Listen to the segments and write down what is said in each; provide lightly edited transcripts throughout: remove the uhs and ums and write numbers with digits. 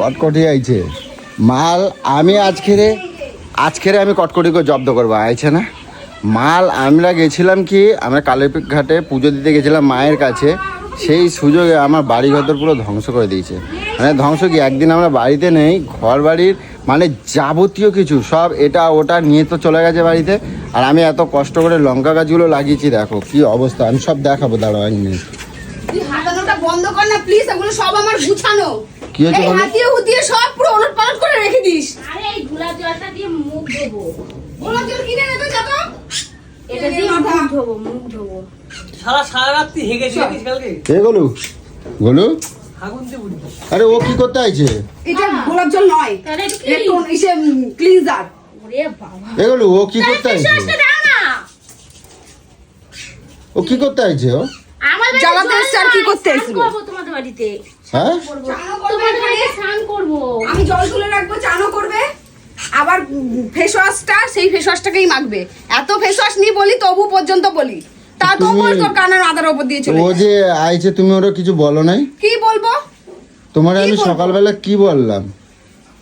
কটকটি আইছে মাল। আমি আজকেরে আমি কটকটিকে জব্দ করবো আইছে না মাল। আমরা গেছিলাম কি, আমরা কালীপীঠ ঘাটে পুজো দিতে গেছিলাম মায়ের কাছে, সেই সুযোগে আমার বাড়ি ঘর পুরো ধ্বংস করে দিয়েছে। মানে ধ্বংস কি, একদিন আমরা বাড়িতে নেই, ঘর বাড়ির মানে যাবতীয় কিছু সব এটা ওটা নিয়ে তো চলে গেছে বাড়িতে। আর আমি এত কষ্ট করে লঙ্কা গাছগুলো লাগিয়েছি, দেখো কি অবস্থা। আমি সব দেখাবো, দাঁড়াও এক মিনিট। তুই হাতানোটা বন্ধ কর না প্লিজ, এগুলো সব আমার গুছানো। কি হয়েছে এই বলো? হাতিয়ে হুতিয়ে সব পুরো ওলটপালট করে রেখে দিস। আরে এই গোলাপ জলটা দিয়ে মুখ ধোবো। গোলাপ জল কিনে নেবে যা তো। এটা দিয়ে মুখ ধোবো। সারা রাত তুই হেগে ছিলিস কালকে? কে গোলু? গোলু? আগুন দিয়ে বুড়ি। আরে ও কি করতে আইছে? এটা গোলাপ জল নয়, তাহলে এটা কি? এটা ইসে ক্লিনজার। ওরে বাবা। এ গোলু ও কি করতে আইছে? শ্বাসটা দাও না। ও কি করতে আইছে ও? আমার বাড়িতে জ্বালাতে জল এসছে আর কি নাই, করতে স্নান এসেছিল? করবো তোমাদের বাড়িতে। হ্যাঁ চানও করবে তোমাদের এখানে, বাড়িতে স্নান করবো। আমি জল তুলে রাখবো, চানও করবে। আবার ফেস ওয়াশটা সেই ফেস ওয়াশটাকেই মাখবে। এত ফেস ওয়াশ নিয়ে বলি তবু পর্যন্ত বলি, তা তো তুমি- বল তোর কানের আদার উপর দিয়ে চলে ও যায়। যে আইছে তুমি ওরা কিছু বলো নাই? কি বলবো? তোমার কি আমি বলবো? সকালবেলা কি বললাম?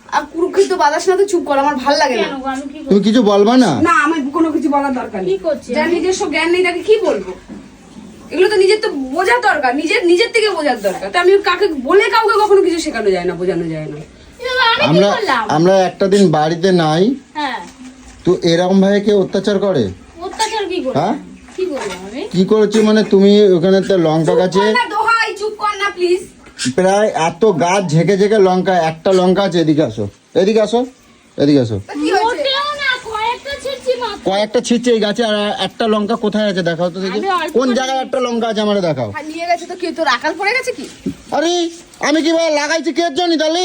আর কুরুক্ষিত বাদাস না তো চুপ কর, আমার ভাল লাগে না। কেন গো, আমি কি তুমি কিছু বলবা না? না আমার কোনো কিছু বলার দরকার নেই। কি করছে? যার নিজস্ব জ্ঞান নেই তাকে কি বলবো? এগুলো তো নিজের তো বোঝার দরকার, নিজের থেকে বোঝার দরকার। তো আমি কাকে বলে কাউকে কখনো কিছু শেখানো যায় না, বোঝানো যায় না। আমি কি আমরা করলাম? আমরা একটা দিন বাড়িতে নাই, হ্যাঁ, তো এরকম ভাবে কেউ অত্যাচার করে? অত্যাচার কি করলাম? হ্যাঁ? কি করলাম আমি? কি করেছি মানে তুমি ওখানে তো লঙ্কা চুপ গাছে কর না দোহাই, চুপ কর না প্লিজ। প্রায় এত গাছ ঝেঁকে ঝেঁকে লঙ্কা, একটা লঙ্কা আছে, এদিকে আসো, এদিকে আসো, এদিকে আসো। কি হয়েছে? মোটেও না, কয়েকটা ছিঁড়ছি মাত্র। কয়েকটা ছিটছে এই গাছে, আর একটা লঙ্কা কোথায় আছে দেখাও তো দেখি। আমি অল্প কোন করে জায়গায় একটা লঙ্কা আছে আমার দেখাও। আর নিয়ে গেছে তো কি, তোর আকাল পড়ে গেছে কি? আরে আমি কি বল লাগাইছি কে জানি তাহলে?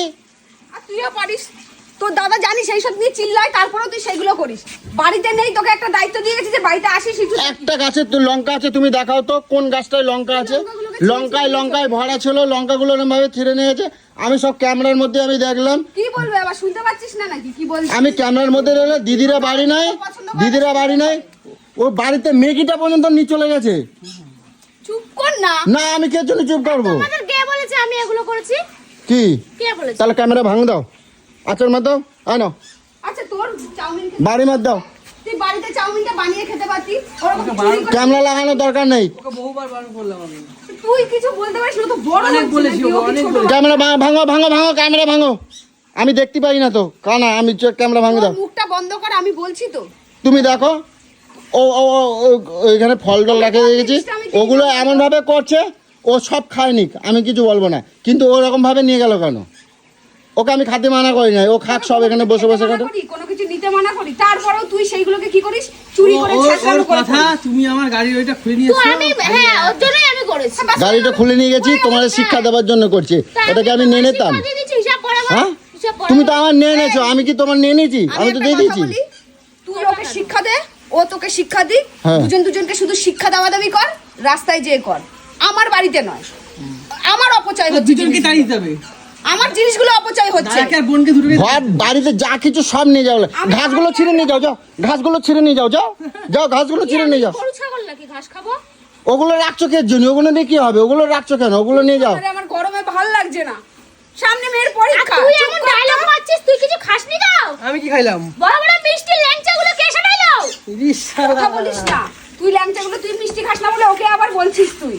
আর তুইও পারিস, তোর দাদা জানিস এইসব নিয়ে চিল্লায়, তারপরেও তুই সেগুলো করিস। বাড়িতে নেই, তোকে একটা দায়িত্ব দিয়ে গেছি যে বাড়িতে আসিস একটু। একটা গাছের তো লঙ্কা আছে, তুমি দেখাও তো কোন গাছটায় লঙ্কা আছে। লঙ্কায় ভরা ছিল, লঙ্কাগুলো এরকম ভাবে ছিঁড়ে নিয়েছে। আমি সব ক্যামেরার মধ্যে আমি দেখলাম। কি বলবে আবার, শুনতে পাচ্ছিস না নাকি কি বলছিস? আমি ক্যামেরার মধ্যে দেখলাম দিদিরা বাড়ি নাই, দিদিরা বাড়ি নাই, ও বাড়িতে মেগিটা পর্যন্ত নিয়ে চলে গেছে। চুপ কর না। না আমি কে জন্য চুপ করবো? তোমাদের কে বলেছে আমি এগুলো করেছি? কি কে বলেছে? তাহলে ক্যামেরা ভাঙ দাও, আচার মার দাও, আনো আচ্ছা তোর চাউমিন বাড়ি মার দাও। তুই বাড়িতে চাউমিনটা বানিয়ে খেতে পারতি, ওরকম চুরি করে- ক্যামেরা লাগানোর দরকার নেই। ওকে বহুবার বারণ করলাম আমি। তুই কিছু বলতে পারিস না, তো বড় অনেক হচ্ছিস বলেছি নাকি, ও ওকে, কি অনেক ছোট? বলেছি। ক্যামেরা ভাঙো ভাঙো ভাঙো, ক্যামেরা ভাঙো। আমি দেখতে পাই না তো কানা, আমি ক্যামেরা ভাঙে দাও। তোর মুখটা বন্ধ কর, আমি বলছি তো। তুমি দেখো ও ও ও- ও- ওইখানে ফল টল রাখে রেখেছি, ওগুলো এমন ভাবে করছে ও সব খায়নি, আমি কিছু বলবো না, কিন্তু ওরকম ভাবে নিয়ে গেল কেন? ওকে আমি খাতে মানা করি নাই, ও খাক সব এখানে বসে বসে মানা খাটে। করি, কোনো কিছু নিতে মানা করি, তারপরেও তুই সেইগুলোকে কি করিস? চুরি করে ওর ছাড়খাড় করে কথা, করিস। তুমি আমার গাড়ির ওইটা খুলে নিয়ে তো আমি হ্যাঁ, ওর জন্যই আমি করেছি। গাড়িটা খুলে নিয়ে গেছি, তোমার শিক্ষা দেওয়ার জন্য করছি। তা আমি ওটাকে আমি তোমার নিয়ে নিতাম? শিক্ষা দিয়ে দিচ্ছি, হিসাব বরাবর। হ্যাঁ? হিসাব বরাবর। তুমি তো আমার নিয়ে নিয়েছো, আমি কি তোমার নিয়ে নিয়েছি? আমি তো একটা দিয়ে কথা দিয়েছি। বলি, তুই ওকে শিক্ষা দে, ও তোকে শিক্ষা দিক। হ্যাঁ। দুজনকে শুধু শিক্ষা দেওয়া দাবি কর, রাস্তায় যেয়ে কর, আমার বাড়িতে নয়। আমার অপচয় হচ্ছে, দুজনকে জিনিসগুলো। তাড়িয়ে দিতে হবে। আমার জিনিসগুলো অপচয় হচ্ছে। দাদাকে আর বোনকে দুটোকে ঘর বাড়িতে যা কিছু সব নিয়ে যাও, ঘাসগুলো ছিঁড়ে নিয়ে যাও, যাও ঘাসগুলো ছিঁড়ে নিয়ে যাও, যাও যাও ঘাসগুলো ছিঁড়ে নিয়ে যাও। গরু ছাগল নাকি ঘাস খাবো? ওগুলো রাখছো কে জন্য? ওগুলো নিয়ে কি হবে? ওগুলো রাখছো কেন? ওগুলো নিয়ে যাও। আরে আমার গরমে ভাল লাগছে না, সামনে মেয়ের আর পরীক্ষা। তুই চুপ এমন কর তো। ডায়লগ মারছিস, তুই কিছু খাসনি দাও? আমি কি খাইলাম? বড় বড় মিষ্টি ল্যাংচাগুলো কে সাটাইলো? ইস, কথা বলিস না, তুই ল্যাংচাগুলো তুই মিষ্টি খাস না বলে ওকে আবার বলছিস তুই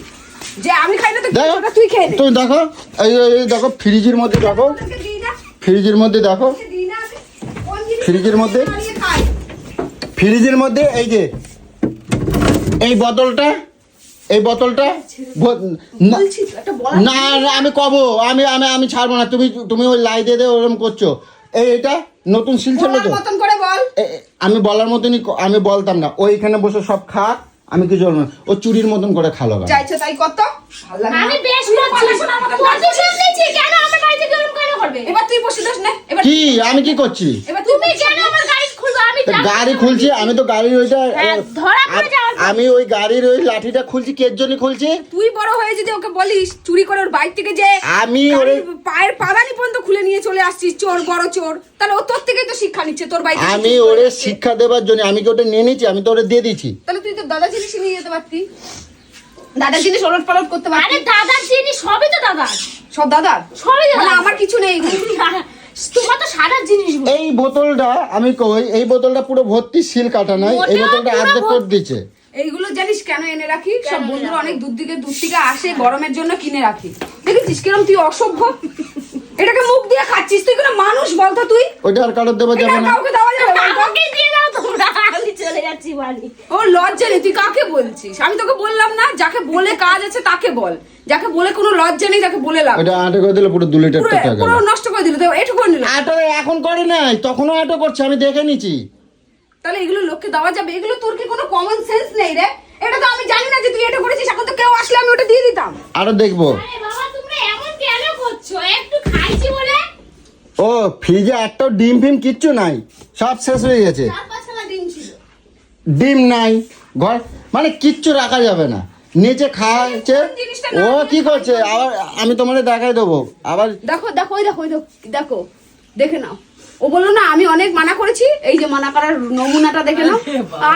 যে আমি খাই না, তো দেখো ওটা তুই খেয়ে নে। তুমি দেখো, এই দেখো ফ্রিজের মধ্যে দেখো, ওদেরকে দিই না, ফ্রিজের মধ্যে দেখো, ওদেরকে দিই না আমি। কোন জিনিস ফ্রিজের মধ্যে? বানিয়ে খাই? ফ্রিজের মধ্যে এই যে এই বোতলটা, এই বোতলটা না, বলছি তো, একটা বলার না না, আমি কব, আমি আমি আমি ছাড়বো না। তুমি তুমি ওই লাই দিয়ে দিয়ে ওরকম করছো। এটা নতুন সিল ছিল বলার তো, মতন করে বল। আমি বলার মতনই আমি বলতাম না, ওইখানে বসে সব খা, আমি কিছু বলবো না। ও চুরির মতন করে খালো গা। চাইছো তাই কত ভাল লাগে না। আমি বেশ তুই করছি। পড়াশোনার মতন কাজ প্রতিশোধ করছিস। নিচ্ছি, কেন আমার বাড়িতে কেরম কেন করবে? এবার তুই বসে দোস না, এবার কি আমি কি করছি? এবার তুই তুমি কেন আমার গাড়ি খুলবো? আমি তো গাড়ি খুলছি, আমি তো গাড়ির ওইটা হ্যাঁ, ধরা পড়ে যাওয়ার পর। আমি ওই গাড়ির ওই লাঠিটা খুলছি কের জন্য খুলছি? তুই বড় হয়ে যদি ওকে বলিস চুরি করে ওর বাইক থেকে যে আমি গাড়ির পায়ের পাদানি পর্যন্ত খুলে নিয়ে চলে আসছিস, চোর বড় চোর, তাহলে ও তোর থেকেই তো শিক্ষা নিচ্ছে, তোর বাইক থেকে আমি চুরি করে ওরে আসছে। শিক্ষা দেওয়ার জন্য আমি কি ওটা নিয়ে নিয়েছি? আমি তো ওরে দিয়ে দিয়েছি। তাহলে তুই তো দাদা জিনিস নিয়ে যেতে পারতি। দাদার জিনিস ওলট পালট করতে আরে পারি। দাদার জিনিস সবই তো দাদার। সব দাদার। সবই মানে দাদার। আমার কিছু নেই এখানে। তোমার তো সারা জিনিসগুলো। এই বোতলটা আমি কই, এই বোতলটা পুরো ভর্তি সিল কাটা নাই, এই মোটা বোতলটা পুরো অর্ধেক করে দিচ্ছে। এইগুলো জানিস কেন এনে রাখি? সব বন্ধুরা অনেক দূর থেকে আসে, গরমের জন্য কিনে রাখি। দেখেছিস কিরম তুই অসভ্য, এটাকে মুখ দিয়ে খাচ্ছিস, তুই কোনো মানুষ বলতো তুই? ওইটা আর কারোর দেওয়া এটা যাবে আর না। কাউকে দেওয়া যাবে বলতো? আমাকে দিয়ে দাও তোমরা, আমি চলে যাচ্ছি বাড়ি। ও লজ্জা নেই, তুই কাকে বলছিস? আমি তোকে বললাম না, যাকে বলে কাজ আছে তাকে বল, যাকে বলে কোনো লজ্জা নেই তাকে বলে লাভ। ওইটা আটে করে দিলে পুরো 2 লিটার পুরো টাকা গেল। পুরো নষ্ট করে দিল, এটুকু করে নিল। আটো এখন করে নাই, তখনও আটো করছে, আমি দেখে নিছি। তাহলে এগুলো লোককে দেওয়া যাবে? এগুলো তোর কি কোনো কমন সেন্স নেই রে? এটা তো আমি জানি না যে তুই এটা করেছিস, এখন তো কেউ আসলে আমি ওটা দিয়ে দিতাম। আরো দেখবো। আরে বাবা তোমরা এমন কেন করছো? একটু খাইছি বলে। ও ফ্রিজে একটাও ডিম ফিম কিচ্ছু নাই, সব শেষ হয়ে গেছে। 4-5খানা ডিম ছিল। ডিম নাই, ঘর মানে কিচ্ছু রাখা যাবে না। নিচে খাচ্ছে, ও কি করছে আবার, আমি তোমাদের দেখাই দেবো আবার। দেখো দেখো ওই দেখো, ওই দেখো, দেখো দেখে নাও। ও বললো না আমি অনেক মানা করেছি, এই যে মানা করার নমুনাটা দেখে নাও।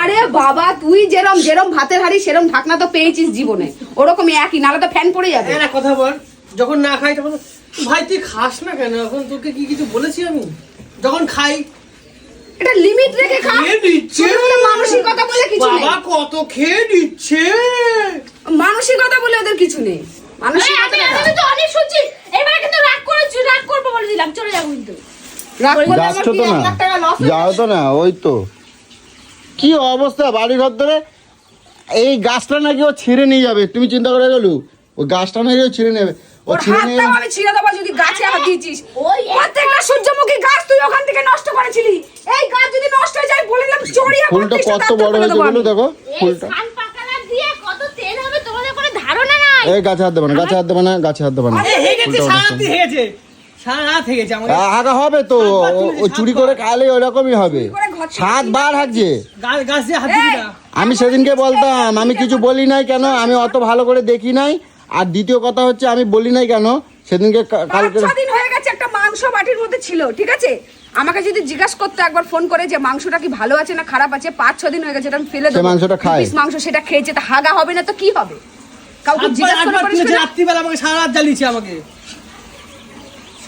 আরে বাবা তুই যেরম যেরম ভাতের হাড়ি সেরম ঢাকনা তো পেয়েছিস জীবনে, ওরকম একই, নাহলে তো ফ্যান পড়ে যাবে। একটা কথা বল, যখন না খাই তখন ভাই তুই খাস না কেন? এখন তোকে কি কিছু বলেছি আমি? যখন খাই এটা লিমিট রেখে খা। খেয়ে দিচ্ছে। ওদের মানসিকতা বলে কিছু নেই, বাবা কত খেয়ে দিচ্ছে। মানসিকতা বলে ওদের কিছু নেই। আরে মানসিকতা আমি তো অনেক শুনছি, এবারে কিন্তু রাগ করেছি, রাগ করবো বলে দিলাম, চলে যাবো কিন্তু। রাগ করলে আমার যাচ্ছ কি তো 1 না, লাখ টাকা লস হয়ে যাও তো না, ওই তো কি অবস্থা বাড়ি ঘর ধরে। এই গাছটা নাকি ও ছিঁড়ে নিয়ে যাবে, তুমি চিন্তা করে গেলু? ওই গাছটা নাকি ও ছিঁড়ে নেবে, ও ওর ছিঁড়ে নিয়ে হাতটাও আমি ছিঁড়ে দেবো যদি গাছে হাত দিয়েছিস। ওই প্রত্যেকটা সূর্যমুখী গাছ তুই ওখান থেকে নষ্ট করেছিলি। এই গাছ যদি নষ্ট হয়ে যায় বলে দিলাম চড়িয়ে ফুলটা কত বড় হয়েছে বলো, দেখো এই ফুলটা। সান পাকালা দিয়ে কত তেল হবে তোমাদের কোনো ধারণা নাই। এই গাছে হাত দেবে না, গাছে হাত দেবে না, গাছে হাত দেবে না। আরে হয়ে গেছে, সারা রাত হয়েছে, সারা রাত হয়ে গেছে আমাকে। আগা হবে তো, ও চুরি করে খাইলে ওরকমই হবে। করে ঘর থেকে 7 বার হাঁকছে। গাছ দিয়ে হাত দিবি না। আমি সেদিনকে বলতাম, আমি কিছু বলি নাই কেন, আমি অত ভালো করে দেখি নাই। আর দ্বিতীয় কথা হচ্ছে আমি বলি নাই কেন সেদিনকে, কালকে 5-6 দিন হয়ে গেছে, একটা মাংস বাটির মধ্যে ছিল, ঠিক আছে? আমাকে যদি জিজ্ঞাসা করতে একবার ফোন করে যে মাংসটা কি ভালো আছে না খারাপ আছে, 5-6 দিন হয়ে গেছে, এটা আমি ফেলে সে দেবো। মাংসটা খায়। 2 পিস মাংস সেটা খেয়েছে, তা হাগা হবে না তো কি হবে? কাউকে জিজ্ঞাসা করে আটবার করিস তুলেছে না? রাত্রিবেলা, আমাকে সারা রাত জ্বালিয়েছে আমাকে।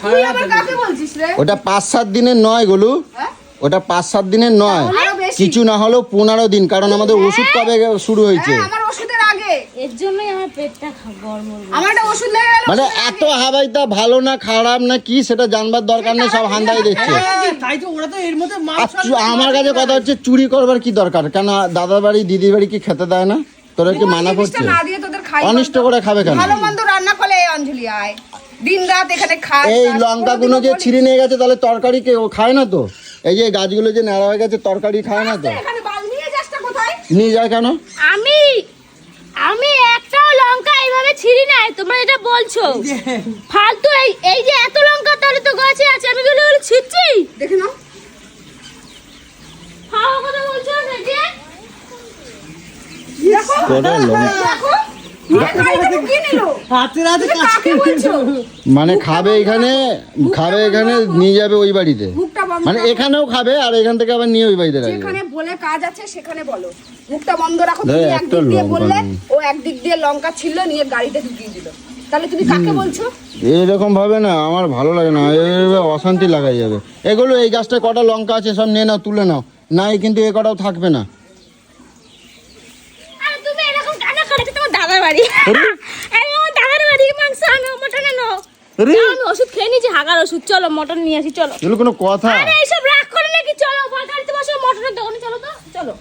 তুই আবার কাকে বলছিস রে? ওটা 5-7 দিনের নয় গোলু, হ্যাঁ? ওটা 5-7 দিনের নয়, আরো বেশি। কিছু না হলেও 15 দিন, কারণ আমাদের ওষুধ কবে শুরু হয়েছে। হ্যাঁ, আমার ওষুধের আগে। এর জন্যই আমার পেটটা গড়মড়। আমার একটা ওষুধ লেগে গেল। মানে এত হাবাইতা ভালো না খারাপ না কি সেটা জানবার দরকার নেই, সব হান্দাই দিচ্ছে। হ্যাঁ, তাই তো ওরা তো এর মধ্যে আর মাংস আমার কাছে কথা হচ্ছে চুরি করবার কি দরকার, কেন দাদার বাড়ি দিদির বাড়ি কি খেতে দেয় না? তোরা কি মানা জিনিসটা করছে? না দিয়ে তোদের খাই অনিষ্ট বলতো? করে খাবে কেন? ভালো মন্দ রান্না করলে এই অঞ্জলি আয়, দিন রাত এখানে খায়। এই লঙ্কাগুলো যে ছিঁড়ে নিয়ে গেছে, তাহলে তরকারি কে ও খায় না তো? এই যে গাছগুলো যে ন্যাড়া হয়ে গেছে, তরকারি খায় না তো? এখানে বাল নিয়ে যাসটা কোথায়? নিয়ে যায় কেন? আমি একটাও লঙ্কা এইভাবে ছিঁড়ি নাই, তোমরা যেটা বলছো ফালতু। এই যে এত লঙ্কা তাহলে তো গাছে আছে, আমি গুলো ছিঁড়ছি। দেখে নাও। খাওয়া কথা বলছো না যে? দেখো কটা লঙ্কা? দেখো নিজের গাড়িতে ঢুকিয়ে নিল। রাতে রাতে তুমি কাকে বলছো? মানে খাবে এখানে, খাবে এখানে, নিয়ে যাবে ওই বাড়িতে। মুখটা বন্ধ মানে রাখো। এখানেও খাবে আর এখান থেকে আবার নিয়ে ওই বাড়িতে রাখবে। যেখানে বলে কাজ আছে সেখানে বলো, মুখটা বন্ধ রাখো। ধরে তুমি একটা একদিক দিয়ে লঙ্কা বললে, নেই। ও একদিক দিয়ে লঙ্কা ছিল নিয়ে গাড়িতে ঢুকিয়ে দিল। তাহলে তুমি কাকে বলছো? এরকম ভাবে না, আমার ভালো লাগে না, এভাবে অশান্তি লাগাই যাবে। এগুলো এই গাছটায় কটা লঙ্কা আছে সব নিয়ে নাও, তুলে নাও, নাই কিন্তু এ কটাও থাকবে না। আরে তুমি এরকম কেন করছো? তোমার দাদার বাড়ি, এই আমার দাদার বাড়ি, মাংস আনো, মটন আনো। আরে যাও, আমি ওষুধ খেয়ে নিয়েছি, হাগার ওষুধ, চলো মটন নিয়ে আসি, চলো। এগুলো কোনো কথা? আরে এইসব রাগ করে নাকি? চলো গাড়িতে বসো, মটনের দোকানে চলো তো, চলো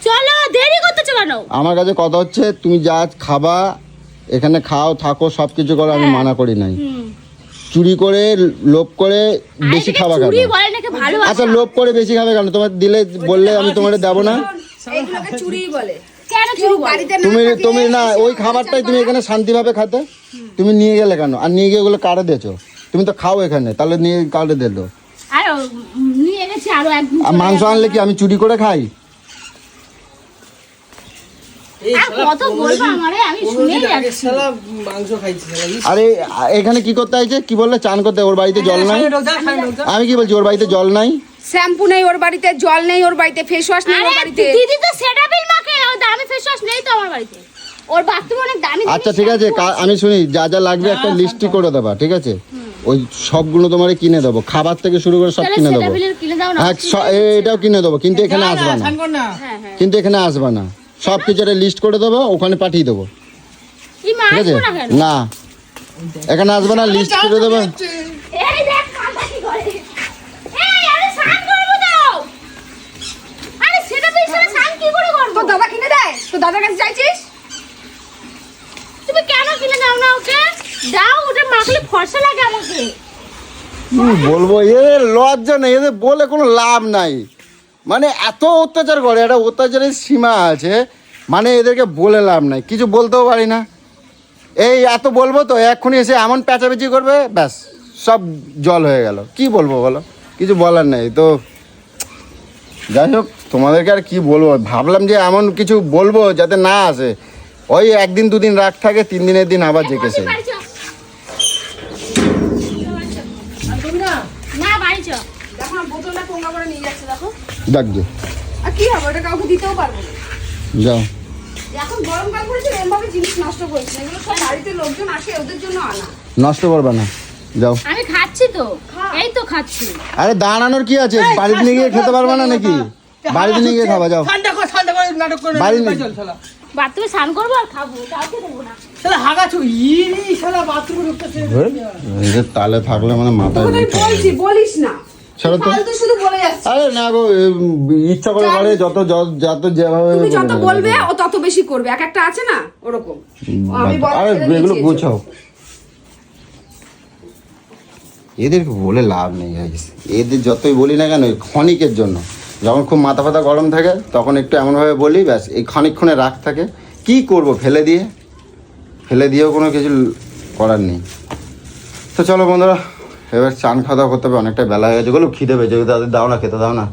চলো, দেরি করতেছো কেন? আমার কাছে কথা হচ্ছে তুমি যা খাবা এখানে খাও থাকো সব কিছু করো, আমি মানা করি নাই। চুরি করে লোভ করে বেশি খাবা কেন? চুরি বলে নাকি ভালোবাসা? আচ্ছা লোভ করে বেশি খাবে কেন? তোমার দিলে বললে আমি তোমার দেবো না? এইগুলোকে চুরিই বলে। কেন কেউ চুরি বলে? বাড়িতে না তুমি থাকলে তুমি না এসে ওই আমার খাবারটাই চাপা- তুমি এখানে শান্তিভাবে খাতে, তুমি নিয়ে গেলে কেন? আর নিয়ে গিয়ে ওগুলো কারে দিয়েছো? তুমি তো খাও এখানে, তাহলে নিয়ে কারে দিল? আরে নিয়ে গেছি আরো একদিন। আর মাংস আনলে কি আমি চুরি করে খাই? আর কত বলবো আমারে, আমি শুনেই যাচ্ছি। শালা মাংস খাইছি শালা, ইস। আরে এখানে কি করতে আইছে? কি বললে? চান করতে? ওর বাড়িতে জল নাই? সামনে ঢোক, যা, সামনে ঢোক, যা। আমি কি বলছি ওর বাড়িতে জল নাই? শ্যাম্পু নেই ওর বাড়িতে, জল নেই ওর বাড়িতে, ফেস ওয়াশ নেই ওর আরে বাড়িতে। দিদি তো সেটাপিল মাখে, ও দামি ফেস ওয়াশ নেই তো আমার বাড়িতে। ওর বাথরুম অনেক দামি দামি আচ্ছা ঠিক আছে, আমি শুনি যা যা লাগবে একটা লিস্টই করে দেবা, ঠিক আছে? ওই সবগুলো তোমার কিনে দেবো, খাবার থেকে শুরু করে সব তাহলে কিনে দেবো। সেটাফিলের কিনে দাও না। হ্যাঁ এটাও কিনে দেবো, কিন্তু এখানে আসবা না, স্নান কর না। হ্যাঁ হ্যাঁ কিন্তু এখানে আসবা না, সব কিছু একটা লিস্ট করে দেবো, ওখানে পাঠিয়ে দেবো, কি মা ঠিক আছে? আসবো না কেন? না এখানে আসবে না, লিস্ট করে দেবো। এই দেখ কাঁদা কি করে। এই আরে স্নান করবো তো। আরে সেটাফিল ছাড়া স্নান কি করে করবো? তোর দাদা কিনে দেয়, তোর দাদার কাছে চাইছিস? তুমি কেন কিনে দাও না ওকে? দাও, ওটা মাখলে ফর্সা লাগে আমাকে। কি বলবো, এদের লজ্জা নেই, এদের বলে কোনো লাভ নাই, মানে এত অত্যাচার করে, একটা অত্যাচারের সীমা আছে, মানে এদেরকে বলে লাভ নাই, কিছু বলতেও পারি না। এই এত বলবো তো এক্ষুনি এসে এমন প্যাঁচাপেচি করবে, ব্যাস সব জল হয়ে গেল, কি বলবো বলো, কিছু বলার নেই তো। যাই হোক, তোমাদেরকে আর কি বলবো, ভাবলাম যে এমন কিছু বলবো যাতে না আসে, ওই একদিন দুদিন রাগ থাকে, 3 দিনের দিন আবার জেকেছে। বাড়ি চ। আর তুমি না না বাড়ি চ। দেখো না বোতলটা টোঙ্গা করে নিয়ে যাচ্ছে, দেখো। ডাক দে, আর কি হবে, ওটা কাউকে দিতেও পারবো না। যাও। এখন গরমকাল পড়েছে, এমভাবে জিনিস নষ্ট করছে, এগুলো সব বাড়িতে লোকজন আসে ওদের জন্য আনা। নষ্ট করবে না, যাও। আমি খাচ্ছি তো, এই তো খাচ্ছি। আরে দাঁড়ানোর কি আছে, বাড়িতে নিয়ে গিয়ে খেতে পারবে না নাকি? বাড়িতে নিয়ে গিয়ে খাবা, যাও। ঠান্ডা করে নাটক করে বাড়ি না, নেই। চল শালা। বাথরুমে স্নান করবো আর খাবো, কাউকে দেবো না। শালা হাগাছো ইরি শালা বাথরুমে ঢুকতেছে। এদের তালে থাকলে মানে মাথায় তোকে তো আমি বলছি, বলিস না। ছাড়ো তো। ফালতু শুধু বলে যাচ্ছে। আরে না গো, ইচ্ছা করে করে যত যেভাবে তুমি যত বলে বলবে দেবে। ও তত বেশি করবে, এক একটা আছে না ওরকম। ও আমি বলা আরে ছেড়ে এগুলো দিয়েছি। গুছাও, এদেরকে বলে লাভ নেই guys। এদের যতই বলি না কেন, ওই ক্ষণিকের জন্য, যখন খুব মাথা ফাতা গরম থাকে তখন একটু এমনভাবে বলি, ব্যাস এই ক্ষণিকক্ষণে রাগ থাকে, কি করব, ফেলে দিয়েও কোনো কিছু করার নেই। তো চলো বন্ধুরা, এবার চান খাওয়া দাওয়া করতে হবে, অনেকটা বেলা হয়ে গেছে, ওগুলো খিদে পেয়েছে, তাদের দাও না, খেতে দাও না।